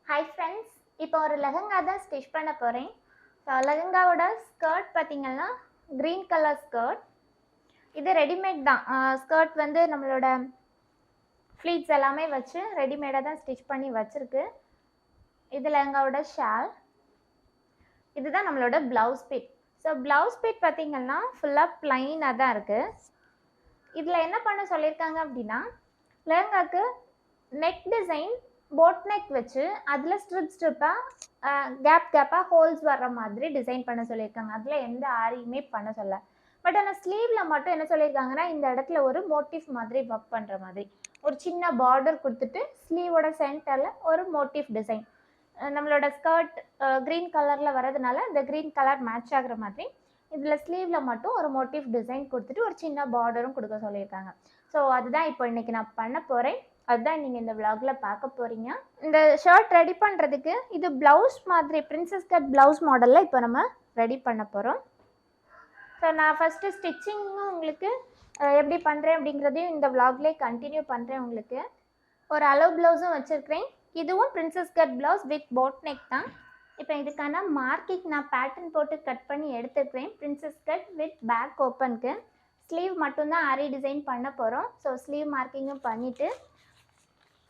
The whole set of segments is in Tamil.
ஹாய் ஃப்ரெண்ட்ஸ், இப்போ ஒரு லெஹங்கா தான் ஸ்டிச் பண்ண போகிறேன். ஸோ லெஹங்காவோட ஸ்கர்ட் பார்த்திங்கன்னா க்ரீன் கலர் ஸ்கர்ட். இது ரெடிமேட் தான். ஸ்கர்ட் வந்து நம்மளோட ஃப்ளீட்ஸ் எல்லாமே வச்சு ரெடிமேடாக தான் ஸ்டிச் பண்ணி வச்சுருக்கு. இது லெஹங்காவோட ஷால். இதுதான் நம்மளோட blouse bead. So blouse bead பார்த்திங்கன்னா ஃபுல்லாக ப்ளைனாக தான் இருக்குது. இதில் என்ன பண்ண சொல்லியிருக்காங்க அப்படின்னா, லெஹங்காக்கு நெக் டிசைன் போட் நெக் வச்சு அதில் ஸ்ட்ரிப்பாக கேப்பாக ஹோல்ஸ் வர்ற மாதிரி டிசைன் பண்ண சொல்லியிருக்காங்க. அதில் எந்த ஆரியுமே பண்ண சொல்ல. பட் ஆனால் ஸ்லீவில் மட்டும் என்ன சொல்லியிருக்காங்கன்னா, இந்த இடத்துல ஒரு மோட்டிவ் மாதிரி ஒர்க் பண்ணுற மாதிரி ஒரு சின்ன பார்டர் கொடுத்துட்டு ஸ்லீவோட சென்டரில் ஒரு மோட்டிவ் டிசைன். நம்மளோட ஸ்கர்ட் க்ரீன் கலரில் வரதுனால இந்த க்ரீன் கலர் மேட்ச் ஆகிற மாதிரி இதில் ஸ்லீவில் மட்டும் ஒரு மோட்டிவ் டிசைன் கொடுத்துட்டு ஒரு சின்ன பார்டரும் கொடுக்க சொல்லியிருக்காங்க. ஸோ அதுதான் இப்போ இன்றைக்கி நான் பண்ண போகிறேன். அதுதான் நீங்கள் இந்த விளாகில் பார்க்க போகிறீங்க. இந்த ஷர்ட் ரெடி பண்ணுறதுக்கு இது ப்ளவுஸ் மாதிரி பிரின்சஸ் கட் ப்ளவுஸ் மாடலில் இப்போ நம்ம ரெடி பண்ண போகிறோம். ஸோ நான் ஃபஸ்ட்டு ஸ்டிச்சிங்கும் உங்களுக்கு எப்படி பண்ணுறேன் அப்படிங்கிறதையும் இந்த விளாக்லேயே கண்டினியூ பண்ணுறேன். உங்களுக்கு ஒரு அளவு ப்ளவுஸும் வச்சுருக்கிறேன். இதுவும் princess cut blouse with boat neck தான். இப்போ இதுக்கான மார்க்கிங் நான் பேட்டர்ன் போட்டு கட் பண்ணி எடுத்துக்கிறேன். பிரின்சஸ் கட் வித் பேக் ஓப்பனுக்கு. ஸ்லீவ் மட்டும்தான் ஆரி டிசைன் பண்ண போகிறோம். ஸோ ஸ்லீவ் மார்க்கிங்கும் பண்ணிவிட்டு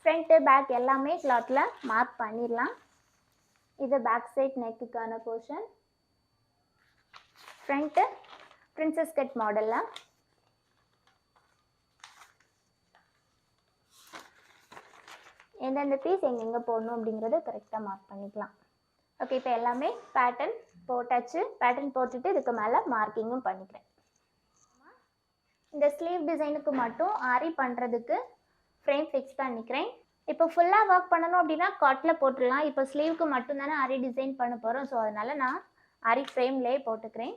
ஃப்ரண்ட்டு பேக் எல்லாமே கிளாத்தில் மார்க் பண்ணிடலாம். இது பேக் சைட் நெக்குக்கான போர்ஷன். ஃப்ரண்ட்டு பிரின்சஸ் கட் மாடலில் எந்தெந்த பீஸ் எங்கெங்கே போடணும் அப்படிங்கிறத கரெக்டாக மார்க் பண்ணிக்கலாம். ஓகே, இப்போ எல்லாமே பேட்டர்ன் போட்டாச்சு. பேட்டர்ன் போட்டுட்டு இதுக்கு மேலே மார்க்கிங்கும் பண்ணிக்கிறேன். இந்த ஸ்லீவ் டிசைனுக்கு மட்டும் ஆரி பண்ணுறதுக்கு ஃப்ரேம் ஃபிக்ஸ் பண்ணிக்கிறேன். இப்போ ஃபுல்லாக ஒர்க் பண்ணணும் அப்படின்னா காட்டில் போட்டுடலாம். இப்போ ஸ்லீவுக்கு மட்டும்தானே ஆரி டிசைன் பண்ண போகிறோம். ஸோ அதனால் நான் ஆரி ஃப்ரேம்லேயே போட்டுக்கிறேன்.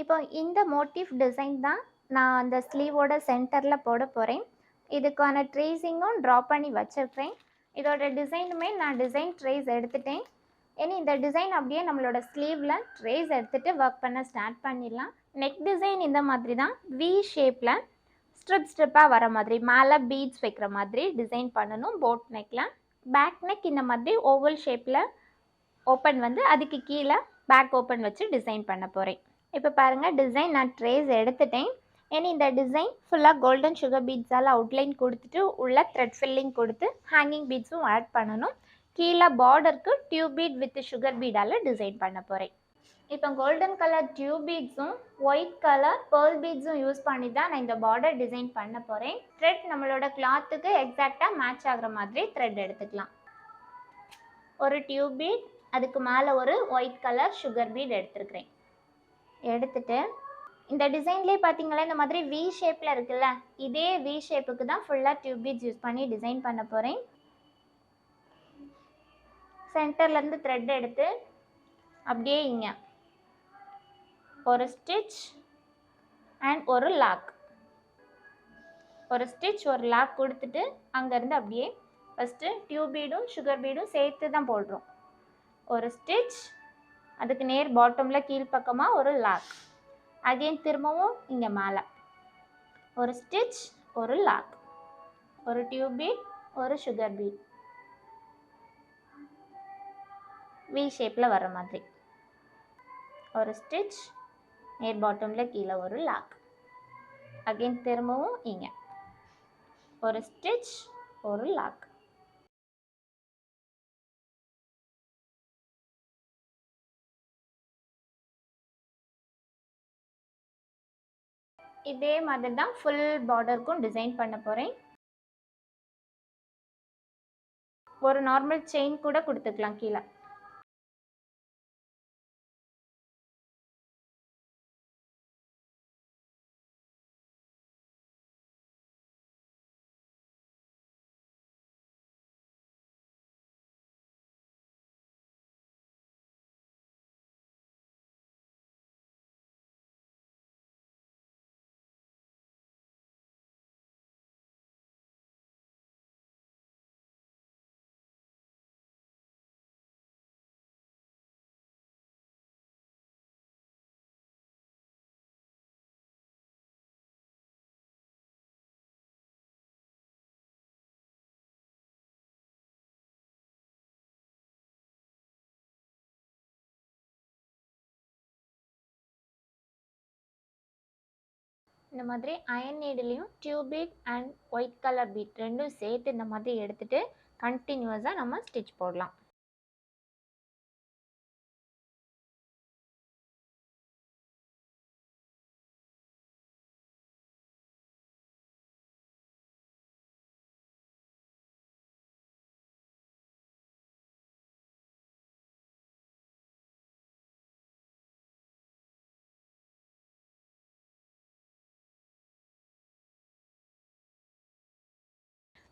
இப்போ இந்த மோட்டிவ் டிசைன் தான் நான் அந்த ஸ்லீவோட சென்டரில் போட போகிறேன். இதுக்கான ட்ரேஸிங்கும் ட்ரா பண்ணி வச்சுருக்கிறேன். இதோட டிசைனுமே நான் டிசைன் ட்ரேஸ் எடுத்துட்டேன். இனி இந்த டிசைன் அப்படியே நம்மளோட ஸ்லீவில் ட்ரேஸ் எடுத்துகிட்டு ஒர்க் பண்ண ஸ்டார்ட் பண்ணிடலாம். நெக் டிசைன் இந்த மாதிரி தான் வி ஷேப்பில் ஸ்ட்ரிப்பாக வர மாதிரி மேலே பீட்ஸ் வைக்கிற மாதிரி டிசைன் பண்ணணும் போட் நெக்கில். பேக் நெக் இந்த மாதிரி ஓவல் ஷேப்பில் ஓப்பன் வந்து அதுக்கு கீழே பேக் ஓப்பன் வச்சு டிசைன் பண்ண போகிறேன். இப்போ பாருங்கள், டிசைன் நான் ட்ரேஸ் எடுத்துட்டேன். ஏன்னா இந்த டிசைன் ஃபுல்லாக கோல்டன் சுகர் பீட்ஸால் அவுட்லைன் கொடுத்துட்டு உள்ள த்ரெட் ஃபில்லிங் கொடுத்து ஹேங்கிங் பீட்ஸும் ஆட் பண்ணணும். கீழே பார்டருக்கு டியூப் பீட் வித் சுகர் பீடால் டிசைன் பண்ண போகிறேன். இப்போ கோல்டன் கலர் டியூப் பீட்ஸும் ஒயிட் கலர் பேர்ல் பீட்ஸும் யூஸ் பண்ணி தான் நான் இந்த பார்டர் டிசைன் பண்ண போகிறேன். த்ரெட் நம்மளோட கிளாத்துக்கு எக்ஸாக்டாக மேட்ச் ஆகிற மாதிரி த்ரெட் எடுத்துக்கலாம். ஒரு டியூப் பீட், அதுக்கு மேலே ஒரு ஒயிட் கலர் சுகர் பீட் எடுத்துருக்கிறேன். எடுத்துட்டு இந்த டிசைன்லேயே பார்த்தீங்களா இந்த மாதிரி வி ஷேப்பில் இருக்குல்ல, இதே வி ஷேப்புக்கு தான் ஃபுல்லாக டியூப் பீட்ஸ் யூஸ் பண்ணி டிசைன் பண்ண போகிறேன். சென்டர்லேருந்து த்ரெட் எடுத்து அப்படியே இங்கே ஒரு ஸ்டிச் அண்ட் ஒரு லாக், ஒரு ஸ்டிச் ஒரு லாக் கொடுத்துட்டு அங்கேருந்து அப்படியே ஃபஸ்ட்டு டியூப் பீடும் சுகர் பீடும் சேர்த்து தான் போடுறோம். ஒரு ஸ்டிச், அதுக்கு நேர் பாட்டமில் கீழ்ப்பக்கமாக ஒரு லாக், அகைன் திரும்பவும் இங்கே மேலே ஒரு ஸ்டிச் ஒரு லாக், ஒரு டியூப் பீட் ஒரு சுகர் பீட் வி ஷேப்பில் வர மாதிரி ஒரு ஸ்டிச், நேர் பாட்டமில் கீழே ஒரு லாக், அகைன் திரும்பவும் இங்கே ஒரு ஸ்டிச் ஒரு லாக். இதே மாதிரி தான் ஃபுல் பார்டருக்கும் டிசைன் பண்ண போகிறேன். ஒரு நார்மல் செயின் கூட கொடுத்துக்கலாம் கீழே. இந்த மாதிரி அயன் நீடிலையும் tube bead and white colour bead ரெண்டும் சேர்த்து இந்த மாதிரி எடுத்துகிட்டு கண்டினியூஸாக நம்ம ஸ்டிச் போடலாம்.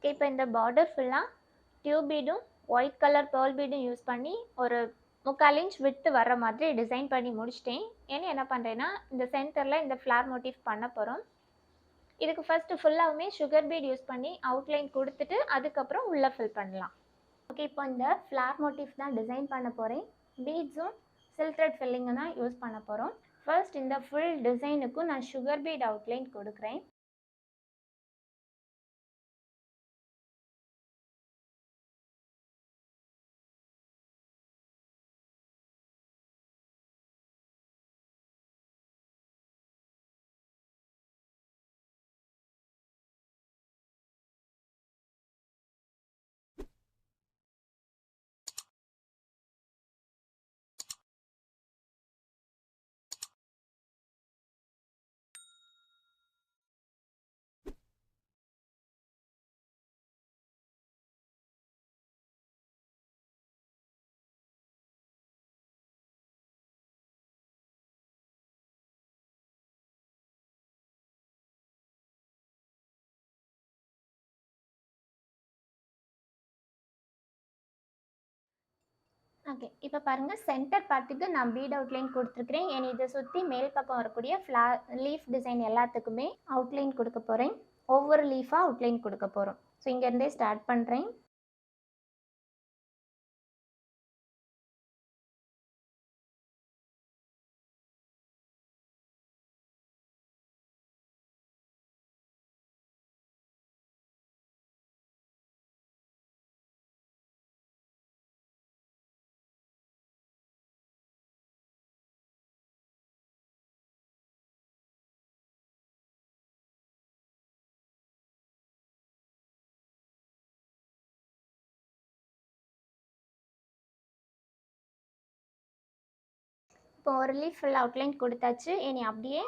இப்போ இந்த பார்டர் ஃபுல்லாக டியூப் பீடும் ஒயிட் கலர் பேர்ல் பீடும் யூஸ் பண்ணி ஒரு 3/4 இன்ச் விட்டு வர மாதிரி டிசைன் பண்ணி முடிச்சிட்டேன். ஏன்னா என்ன பண்ணுறேன்னா இந்த சென்டரில் இந்த ஃப்ளார் மோட்டிவ் பண்ண போகிறோம். இதுக்கு ஃபஸ்ட்டு ஃபுல்லாகவுமே சுகர் பீட் யூஸ் பண்ணி அவுட்லைன் கொடுத்துட்டு அதுக்கப்புறம் உள்ளே ஃபில் பண்ணலாம். ஓகே, இப்போ இந்த ஃப்ளார் மோட்டிவ் தான் டிசைன் பண்ண போகிறேன். பீட்ஸும் சில்க் த்ரெட் ஃபில்லிங்கும் தான் யூஸ் பண்ண போகிறோம். ஃபர்ஸ்ட் இந்த ஃபுல் டிசைனுக்கும் நான் சுகர் பீட் அவுட்லைன் கொடுக்குறேன். ஓகே, இப்போ பாருங்கள் சென்டர் பார்ட்டுக்கு நான் பீட் அவுட்லைன் கொடுத்துருக்குறேன். என் இதை சுற்றி மேல் பக்கம் வரக்கூடிய லீஃப் டிசைன் எல்லாத்துக்குமே அவுட்லைன் கொடுக்க போகிறேன். ஒவ்வொரு லீஃபாக அவுட்லைன் கொடுக்க போகிறோம். ஸோ இங்கேருந்தே ஸ்டார்ட் பண்ணுறேன். இப்போ ஒரு லீஃப் ஃபுல் அவுட்லைன் கொடுத்தாச்சு. இனி அப்படியே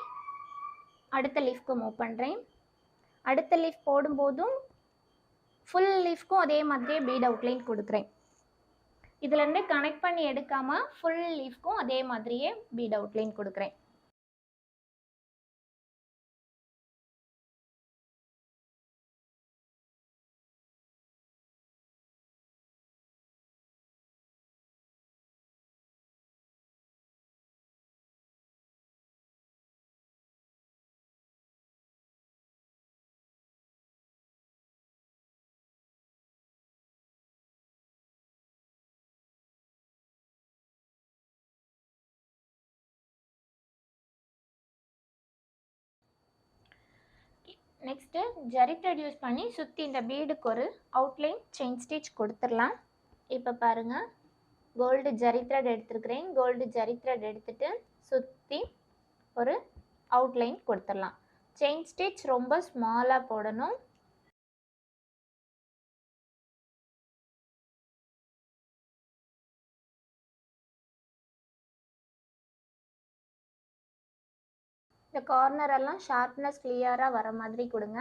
அடுத்த லீஃப்க்கு மூவ் பண்ணுறேன். அடுத்த லீஃப் போடும்போதும் ஃபுல் லீஃப்க்கும் அதே மாதிரியே பீட் அவுட்லைன் கொடுக்குறேன். இதுலேருந்து கனெக்ட் பண்ணி எடுக்காமல் ஃபுல் லீஃப்க்கும் அதே மாதிரியே பீட் அவுட்லைன் கொடுக்குறேன். நெக்ஸ்ட்டு ஜரி த்ரெட் யூஸ் பண்ணி சுற்றி இந்த பீடுக்கு ஒரு அவுட்லைன் செயின் ஸ்டிச் கொடுத்துடலாம். இப்போ பாருங்கள், கோல்டு ஜரி த்ரெட் எடுத்துருக்கிறேன். கோல்டு ஜரி த்ரெட் எடுத்துகிட்டு சுற்றி ஒரு அவுட்லைன் கொடுத்துடலாம். செயின் ஸ்டிச் ரொம்ப ஸ்மாலாக போடணும். இந்த கார்னர் எல்லாம் ஷார்ப்னஸ் கிளியராக வர மாதிரி கொடுங்க.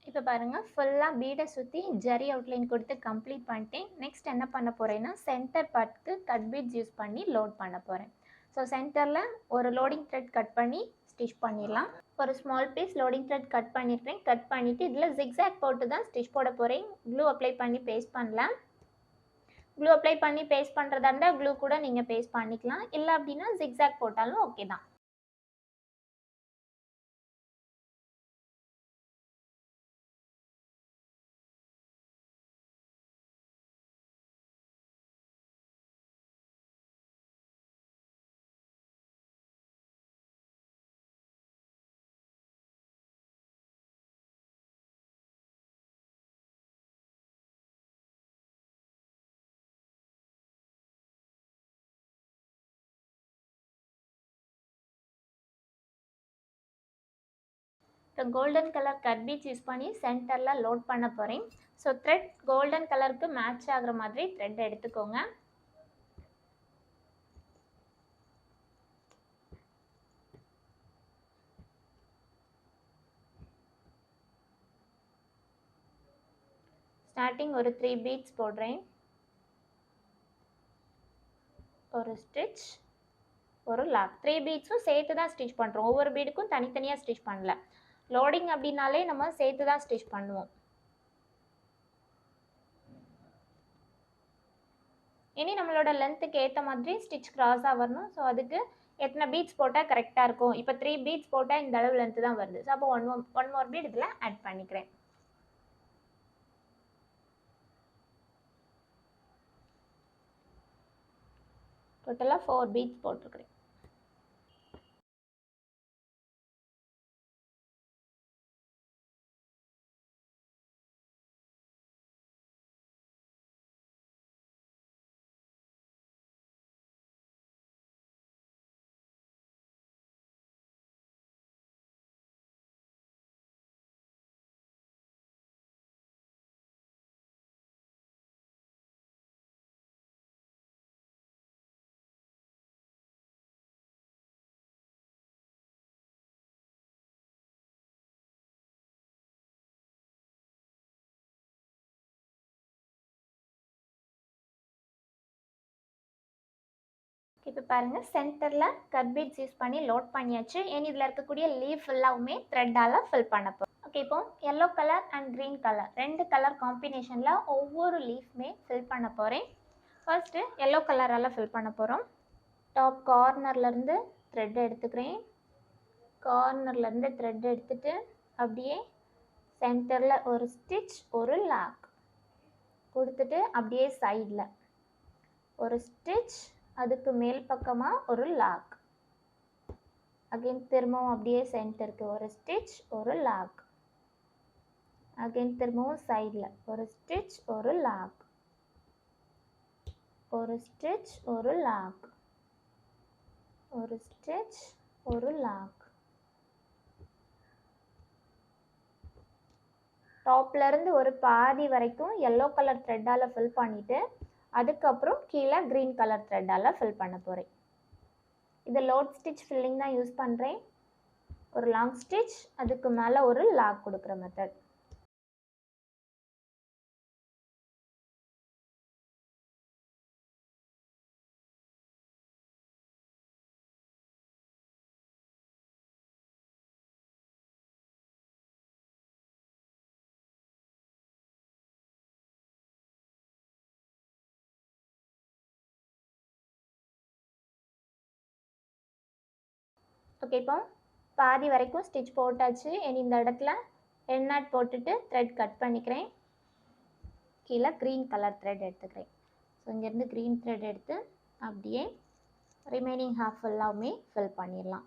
இப்போ பாருங்கள், ஃபுல்லாக பீடை சுற்றி ஜரி அவுட்லைன் கொடுத்து கம்ப்ளீட் பண்ணிட்டேன். நெக்ஸ்ட் என்ன பண்ண போகிறேன்னா சென்டர் பார்ட்டுக்கு கட் பீட்ஸ் யூஸ் பண்ணி லோட் பண்ண போகிறேன். ஸோ சென்டரில் ஒரு லோடிங் த்ரெட் கட் பண்ணி ஸ்டிச் பண்ணிடலாம். ஒரு small piece loading thread cut பண்ணியிருக்கேன். கட் பண்ணிவிட்டு இதில் ஜிக்ஸாக் போட்டு தான் ஸ்டிச் போட போகிறேன். க்ளூ அப்ளை பண்ணி பேஸ்ட் பண்ணலாம். க்ளூ அப்ளை பண்ணி பேஸ்ட் பண்ணுறதா இருந்தால் க்ளூ கூட நீங்கள் பேஸ்ட் பண்ணிக்கலாம், இல்லை அப்படின்னா ஜிக்ஸாக் போட்டாலும் ஓகே தான். இப்போ golden colour cut beads use பண்ணி சென்டரில் லோட் பண்ண போகிறேன். ஸோ த்ரெட் கோல்டன் கலருக்கு மேட்ச் ஆகிற மாதிரி த்ரெட் எடுத்துக்கோங்க. ஸ்டார்டிங் ஒரு 3 பீட்ஸ் போடுறேன். ஒரு ஸ்டிச், ஒரு லாக். 3 பீட்ஸும் சேர்த்து தான் ஸ்டிச் பண்ணுறோம், ஒவ்வொரு பீடுக்கும் தனித்தனியாக ஸ்டிச் பண்ணல. லோடிங் அப்படின்னாலே நம்ம சேர்த்து தான் ஸ்டிச் பண்ணுவோம். இனி நம்மளோட லென்த்துக்கு ஏற்ற மாதிரி ஸ்டிச் கிராஸாக வரணும். ஸோ அதுக்கு எத்தனை பீட்ஸ் போட்டால் கரெக்டாக இருக்கும். இப்போ 3 பீட்ஸ் போட்டால் இந்த அளவு லென்த்து தான் வருது. ஸோ அப்போ ஒன் மோர் பீட் இதில் ஆட் பண்ணிக்கிறேன். டோட்டலாக 4 பீட்ஸ் போட்டிருக்கிறேன். இப்போ பாருங்கள், சென்டரில் கட் பீட்ஸ் யூஸ் பண்ணி லோட் பண்ணியாச்சு. ஏன் இதில் இருக்கக்கூடிய லீஃப் ஃபுல்லாகவுமே த்ரெட்டால் ஃபில் பண்ண போகிறோம். ஓகே, இப்போ yellow colour and green colour 2 colour காம்பினேஷனில் ஒவ்வொரு லீஃப்மே ஃபில் பண்ண போகிறேன். ஃபர்ஸ்ட்டு எல்லோ கலரால் ஃபில் பண்ண போகிறோம். டாப் கார்னர்லேருந்து த்ரெட் எடுத்துக்கிறேன். கார்னர்லேருந்து த்ரெட் எடுத்துகிட்டு அப்படியே சென்டரில் ஒரு ஸ்டிச், ஒரு லாக் கொடுத்துட்டு அப்படியே சைடில் ஒரு ஸ்டிச், அதுக்கு மேல் பக்கமாக ஒரு லாக். அகைன் திரும்பவும் அப்படியே சென்டருக்கு ஒரு ஸ்டிச், ஒரு லாக். அகைன் திரும்பவும் சைடில் ஒரு ஸ்டிச், ஒரு லாக், ஒரு ஸ்டிச், ஒரு லாக், ஒரு ஸ்டிச், ஒரு லாக். டாப்லேருந்து ஒரு பாதி வரைக்கும் எல்லோ கலர் த்ரெட்டால் ஃபில் பண்ணிவிட்டு அதுக்கப்புறம் கீழே க்ரீன் கலர் த்ரெட்டால் ஃபில் பண்ண போகிறேன். இது லோட் ஸ்டிச் ஃபில்லிங் தான் யூஸ் பண்ணுறேன். ஒரு லாங் ஸ்டிச், அதுக்கு மேலே ஒரு லாக் கொடுக்குற மெத்தட். ஓகே, இப்போ பாதி வரைக்கும் ஸ்டிச் போட்டாச்சு. இனி இந்த இடத்துல என் நாட் போட்டுட்டு த்ரெட் கட் பண்ணிக்கிறேன். கீழே க்ரீன் கலர் த்ரெட் எடுத்துக்கிறேன். ஸோ இங்கேருந்து க்ரீன் த்ரெட் எடுத்து அப்படியே ரிமைனிங் ஹாஃப் ஃபுல்லாகவுமே ஃபில் பண்ணிடலாம்.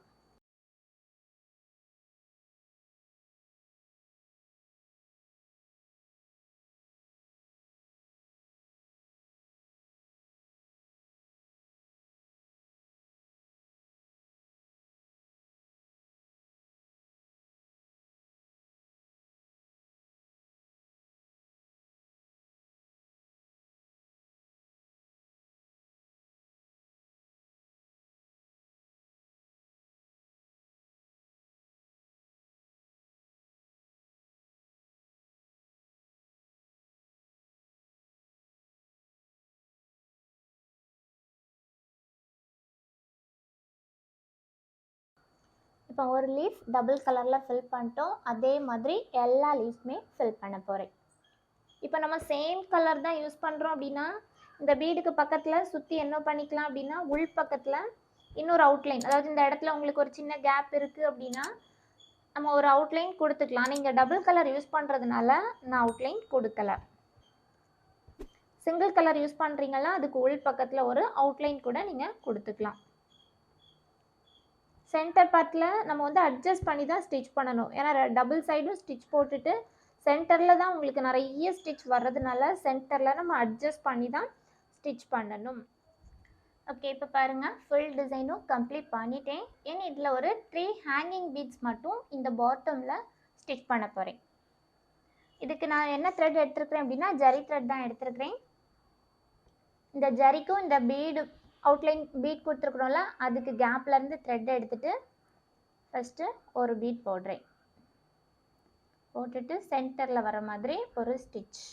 இப்போ ஒரு லீஃப் டபுள் கலரில் ஃபில் பண்ணிட்டோம். அதே மாதிரி எல்லா லீஃப்மே ஃபில் பண்ண போகிறேன். இப்போ நம்ம சேம் கலர் தான் யூஸ் பண்ணுறோம் அப்படின்னா இந்த பீடுக்கு பக்கத்தில் சுற்றி என்ன பண்ணிக்கலாம் அப்படின்னா உள் பக்கத்தில் இன்னொரு அவுட்லைன், அதாவது இந்த இடத்துல உங்களுக்கு ஒரு சின்ன கேப் இருக்குது அப்படின்னா நம்ம ஒரு அவுட்லைன் கொடுத்துக்கலாம். நீங்கள் டபுள் கலர் யூஸ் பண்ணுறதுனால நான் அவுட்லைன் கொடுக்கல. சிங்கிள் கலர் யூஸ் பண்ணுறீங்களா அதுக்கு உள் பக்கத்தில் ஒரு அவுட்லைன் கூட நீங்கள் கொடுத்துக்கலாம். சென்டர் பார்ட்டில் நம்ம வந்து அட்ஜஸ்ட் பண்ணி தான் ஸ்டிச் பண்ணணும். ஏன்னா டபுள் சைடும் ஸ்டிச் போட்டுட்டு சென்டரில் தான் உங்களுக்கு நிறைய ஸ்டிச் வர்றதுனால சென்டரில் நம்ம அட்ஜஸ்ட் பண்ணி தான் ஸ்டிச் பண்ணணும். ஓகே, இப்போ பாருங்கள் ஃபுல் டிசைனும் கம்ப்ளீட் பண்ணிட்டேன். ஏன்னா இதில் ஒரு 3 ஹேங்கிங் பீட்ஸ் மட்டும் இந்த பாட்டமில் ஸ்டிச் பண்ண போகிறேன். இதுக்கு நான் என்ன த்ரெட் எடுத்துருக்கிறேன் அப்படின்னா ஜரி த்ரெட் தான் எடுத்துருக்கிறேன். இந்த ஜரிக்கும் இந்த பீடு அவுட்லைன் பீட் கொடுத்துருக்குறோம்ல அதுக்கு கேப்லேருந்து த்ரெட் எடுத்துகிட்டு ஃபஸ்ட்டு ஒரு பீட் போடுறேன். போட்டுட்டு சென்டரில் வர மாதிரி ஒரு ஸ்டிச்.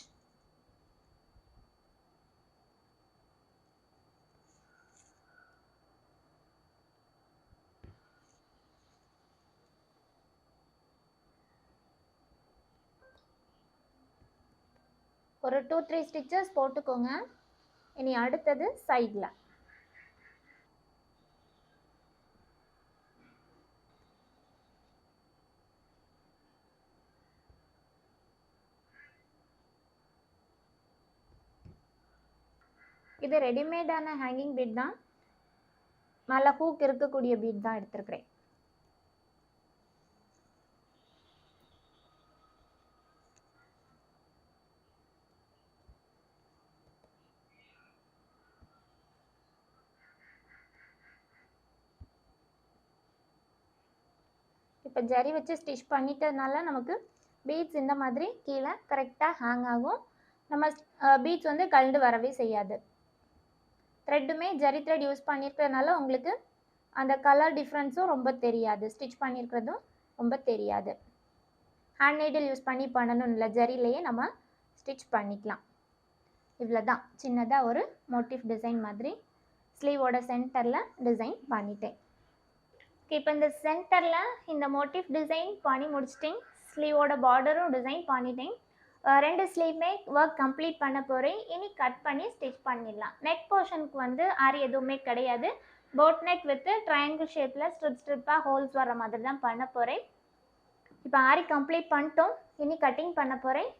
ஒரு 2-3 ஸ்டிச்சஸ் போட்டுக்கோங்க. இனி அடுத்தது சைடில் இது ரெடிமேடான ஹேங்கிங் பீட் தான், மேலே ஹூக் இருக்கக்கூடிய பீட் தான் எடுத்துருக்கிறேன். இப்போ ஜரி வச்சு ஸ்டிச் பண்ணிட்டதுனால நமக்கு பீட்ஸ் இந்த மாதிரி கீழே கரெக்டாக ஹேங் ஆகும். நம்ம பீட்ஸ் வந்து கழண்டு வரவே செய்யாது. த்ரெட்டுமே ஜரி த்ரெட் யூஸ் பண்ணியிருக்கிறதுனால உங்களுக்கு அந்த கலர் டிஃப்ரென்ஸும் ரொம்ப தெரியாது, ஸ்டிச் பண்ணியிருக்கிறதும் ரொம்ப தெரியாது. ஹேண்ட் நீடில் யூஸ் பண்ணி பண்ணணும் இல்லை, ஜரிலேயே நம்ம ஸ்டிச் பண்ணிக்கலாம். இவ்வளோ தான், சின்னதாக ஒரு மோட்டிவ் டிசைன் மாதிரி ஸ்லீவோட சென்டரில் டிசைன் பண்ணிட்டேன். இப்போ இந்த சென்டரில் இந்த மோட்டிவ் டிசைன் பண்ணி முடிச்சிட்டேன். ஸ்லீவோட பார்டரும் டிசைன் பண்ணிட்டேன். 2 ஸ்லீவுமே ஒர்க் கம்ப்ளீட் பண்ண போகிறேன். இனி கட் பண்ணி ஸ்டிச் பண்ணிடலாம். நெக் போர்ஷனுக்கு வந்து ஆரி எதுவுமே கிடையாது. போட் நெக் வித் ட்ரையாங்கிள் ஷேப்பில் ஸ்ட்ரிப்பாக ஹோல்ஸ் வர மாதிரி தான் பண்ண போகிறேன். இப்போ ஆரி கம்ப்ளீட் பண்ணிட்டோம். இனி கட்டிங் பண்ண போகிறேன்.